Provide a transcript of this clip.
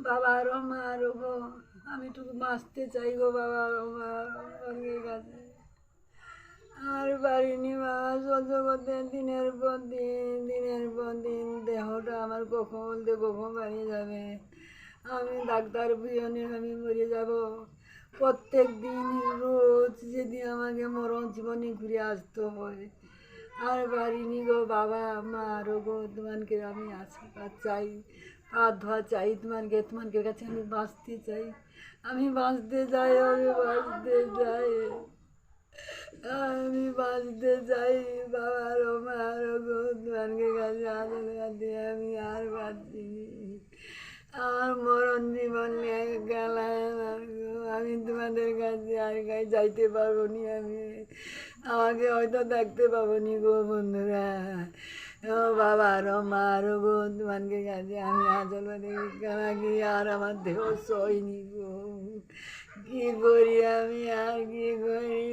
বাবার ও মার গো, আমি একটু বাঁচতে চাই গো বাবার ও মার কাছে। আর পারিনি বাবা সহ্য করতে, দিনের পর দিন দেহটা আমার কখন বলতে কখন বাড়িয়ে যাবে। আমি ডাক্তার বিয়নে আমি মরে যাব। প্রত্যেক দিন রোজ যদি আমাকে মরণ জীবনে ঘুরে আসতে হয়। আর পারিনি গো বাবা মারও গো, তোমাকে আমি আশীর্বাদ চাই, হাত ধোয়া চাই তোমাকে কাছে আমি বাঁচতে চাই, আমি বাঁচতে চাই, আমি বাঁচতে চাই, আমি বাঁচতে চাই বাবার ও মার গো, তোমাকে কাছে আদর কাছে আমি আর বাঁচছি নি। আমার মরণ জীবন নিয়ে গেলাম গো, আমি তোমাদের কাছে আর কাছে যাইতে পারবো নি, আমি আমাকে হয়তো দেখতে পাবো নি গো বন্ধুরা। ও বাবার ও মার গো, তোমাকে কাছে আমি আচল কি আর আমার দেহ সইনি গো, কি করি আমি আর কি করি।